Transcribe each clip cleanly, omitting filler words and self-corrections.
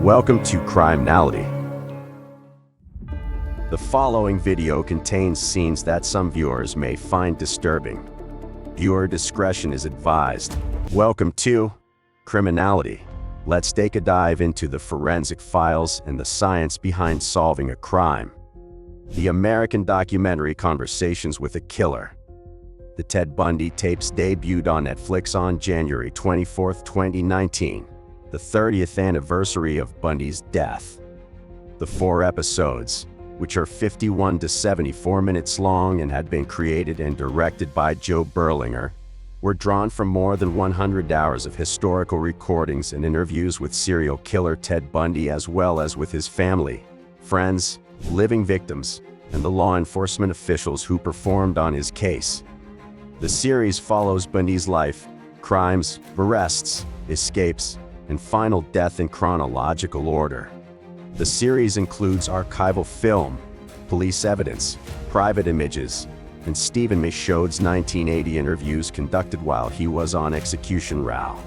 Welcome to Criminality. The following video contains scenes that some viewers may find disturbing. Viewer discretion is advised. Welcome to Criminality. Let's take a dive into the forensic files and the science behind solving a crime. The American documentary Conversations with a Killer. The Ted Bundy Tapes debuted on Netflix on January 24, 2019. The 30th anniversary of Bundy's death. The 4 episodes, which are 51 to 74 minutes long and had been created and directed by Joe Berlinger, were drawn from more than 100 hours of historical recordings and interviews with serial killer Ted Bundy, as well as with his family, friends, living victims, and the law enforcement officials who performed on his case. The series follows Bundy's life, crimes, arrests, escapes, and final death in chronological order. The series includes archival film, police evidence, private images, and Stephen Michaud's 1980 interviews conducted while he was on execution row.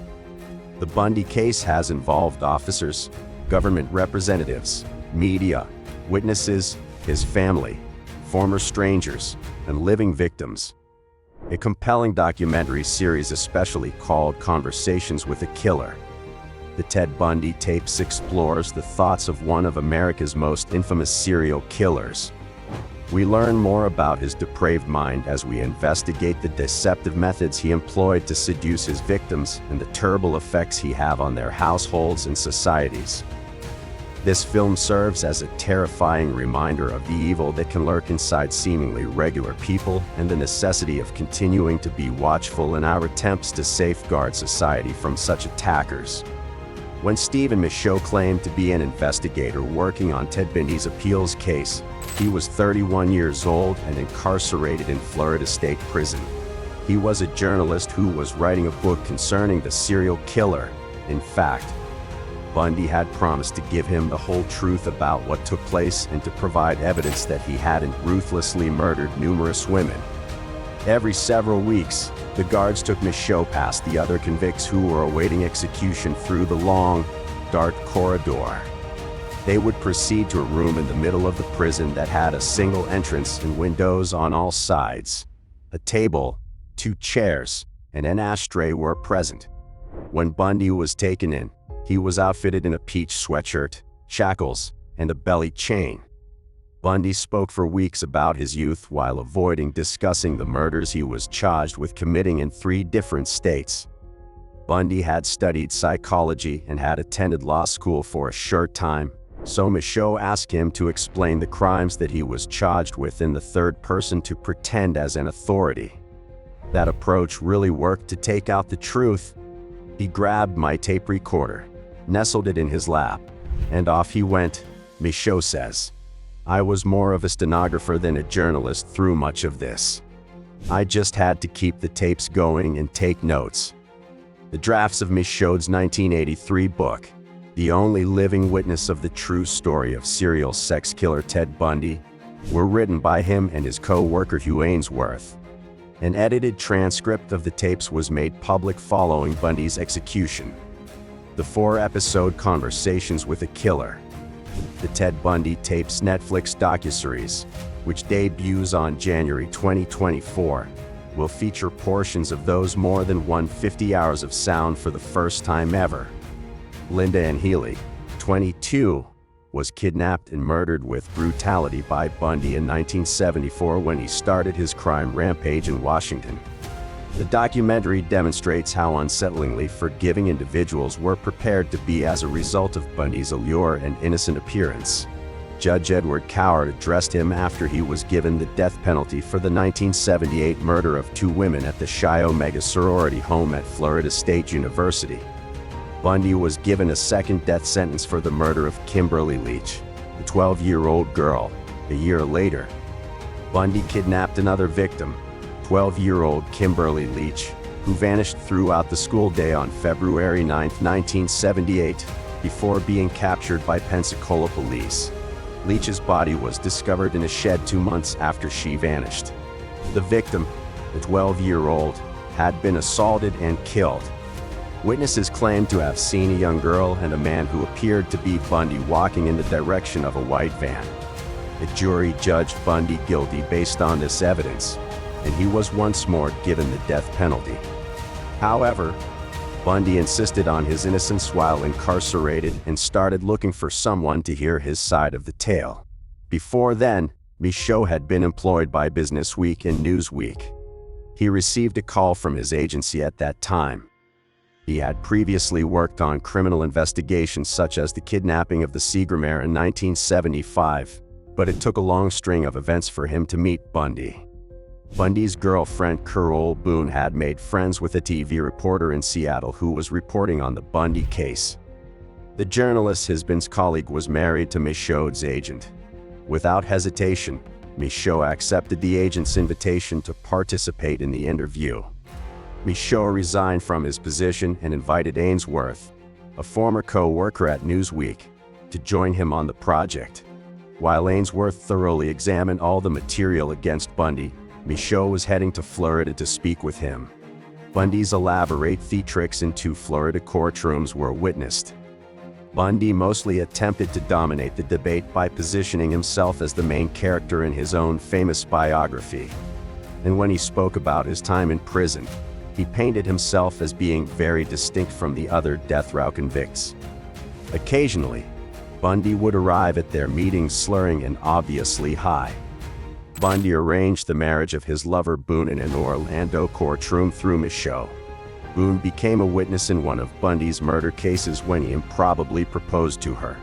The Bundy case has involved officers, government representatives, media, witnesses, his family, former strangers, and living victims. A compelling documentary series especially called Conversations with a Killer. The Ted Bundy Tapes explores the thoughts of one of America's most infamous serial killers. We learn more about his depraved mind as we investigate the deceptive methods he employed to seduce his victims and the terrible effects he had on their households and societies. This film serves as a terrifying reminder of the evil that can lurk inside seemingly regular people and the necessity of continuing to be watchful in our attempts to safeguard society from such attackers. When Stephen Michaud claimed to be an investigator working on Ted Bundy's appeals case, he was 31 years old and incarcerated in Florida State Prison. He was a journalist who was writing a book concerning the serial killer. In fact, Bundy had promised to give him the whole truth about what took place and to provide evidence that he hadn't ruthlessly murdered numerous women. Every several weeks, the guards took Michaud past the other convicts who were awaiting execution through the long, dark corridor. They would proceed to a room in the middle of the prison that had a single entrance and windows on all sides. A table, 2 chairs, and an ashtray were present. When Bundy was taken in, he was outfitted in a peach sweatshirt, shackles, and a belly chain. Bundy spoke for weeks about his youth while avoiding discussing the murders he was charged with committing in 3 different states. Bundy had studied psychology and had attended law school for a short time, so Michaud asked him to explain the crimes that he was charged with in the third person to pretend as an authority. That approach really worked to take out the truth. He grabbed my tape recorder, nestled it in his lap, and off he went, Michaud says. I was more of a stenographer than a journalist through much of this. I just had to keep the tapes going and take notes. The drafts of Michaud's 1983 book, The Only Living Witness of the True Story of Serial Sex Killer Ted Bundy, were written by him and his co-worker Hugh Ainsworth. An edited transcript of the tapes was made public following Bundy's execution. The 4-episode Conversations with a Killer. The Ted Bundy Tapes Netflix docuseries, which debuts on January 2024, will feature portions of those more than 150 hours of sound for the first time ever. Linda Ann Healy, 22, was kidnapped and murdered with brutality by Bundy in 1974 when he started his crime rampage in Washington. The documentary demonstrates how unsettlingly forgiving individuals were prepared to be as a result of Bundy's allure and innocent appearance. Judge Edward Coward addressed him after he was given the death penalty for the 1978 murder of 2 women at the Chi Omega sorority home at Florida State University. Bundy was given a second death sentence for the murder of Kimberly Leach, the 12-year-old girl, a year later. Bundy kidnapped another victim, 12-year-old Kimberly Leach, who vanished throughout the school day on February 9, 1978, before being captured by Pensacola police. Leach's body was discovered in a shed 2 months after she vanished. The victim, the 12-year-old, had been assaulted and killed. Witnesses claimed to have seen a young girl and a man who appeared to be Bundy walking in the direction of a white van. The jury judged Bundy guilty based on this evidence, and he was once more given the death penalty. However, Bundy insisted on his innocence while incarcerated and started looking for someone to hear his side of the tale. Before then, Michaud had been employed by Businessweek and Newsweek. He received a call from his agency at that time. He had previously worked on criminal investigations such as the kidnapping of the Seagramer in 1975, but it took a long string of events for him to meet Bundy. Bundy's girlfriend Carole Boone had made friends with a TV reporter in Seattle who was reporting on the Bundy case. The journalist, his Ben's colleague, was married to Michaud's agent. Without hesitation, Michaud accepted the agent's invitation to participate in the interview. Michaud resigned from his position and invited Ainsworth, a former co-worker at Newsweek, to join him on the project. While Ainsworth thoroughly examined all the material against Bundy, Michaud was heading to Florida to speak with him. Bundy's elaborate theatrics in 2 Florida courtrooms were witnessed. Bundy mostly attempted to dominate the debate by positioning himself as the main character in his own famous biography. And when he spoke about his time in prison, he painted himself as being very distinct from the other death row convicts. Occasionally, Bundy would arrive at their meetings slurring and obviously high. Bundy arranged the marriage of his lover Boone in an Orlando courtroom through Michaud. Boone became a witness in one of Bundy's murder cases when he improbably proposed to her.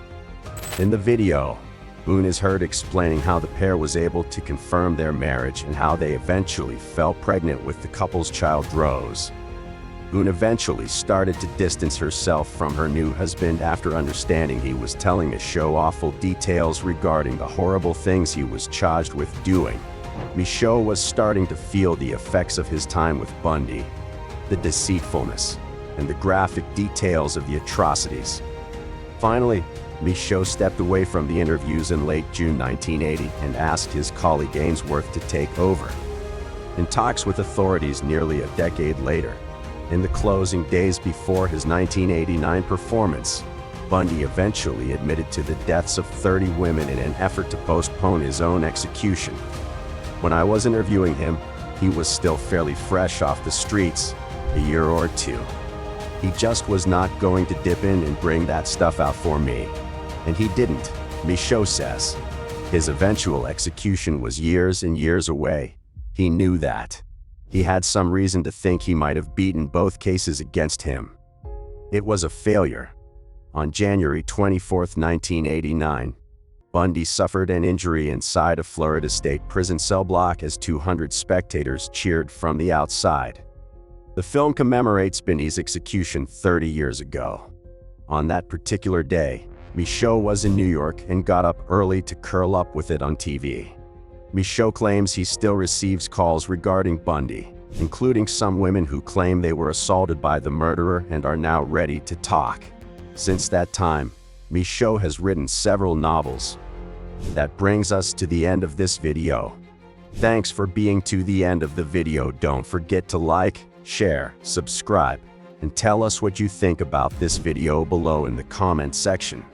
In the video, Boone is heard explaining how the pair was able to confirm their marriage and how they eventually fell pregnant with the couple's child Rose. Boone eventually started to distance herself from her new husband after understanding he was telling Michaud awful details regarding the horrible things he was charged with doing. Michaud was starting to feel the effects of his time with Bundy, the deceitfulness, and the graphic details of the atrocities. Finally, Michaud stepped away from the interviews in late June 1980 and asked his colleague Ainsworth to take over. In talks with authorities nearly a decade later, in the closing days before his 1989 performance, Bundy eventually admitted to the deaths of 30 women in an effort to postpone his own execution. When I was interviewing him, he was still fairly fresh off the streets, a year or two. He just was not going to dip in and bring that stuff out for me. And he didn't, Michaud says. His eventual execution was years and years away. He knew that. He had some reason to think he might have beaten both cases against him. It was a failure. On January 24, 1989, Bundy suffered an injury inside a Florida State prison cell block as 200 spectators cheered from the outside. The film commemorates Bundy's execution 30 years ago. On that particular day, Michaud was in New York and got up early to curl up with it on TV. Michaud claims he still receives calls regarding Bundy, including some women who claim they were assaulted by the murderer and are now ready to talk. Since that time, Michaud has written several novels. That brings us to the end of this video. Thanks for being to the end of the video. Don't forget to like, share, subscribe, and tell us what you think about this video below in the comment section.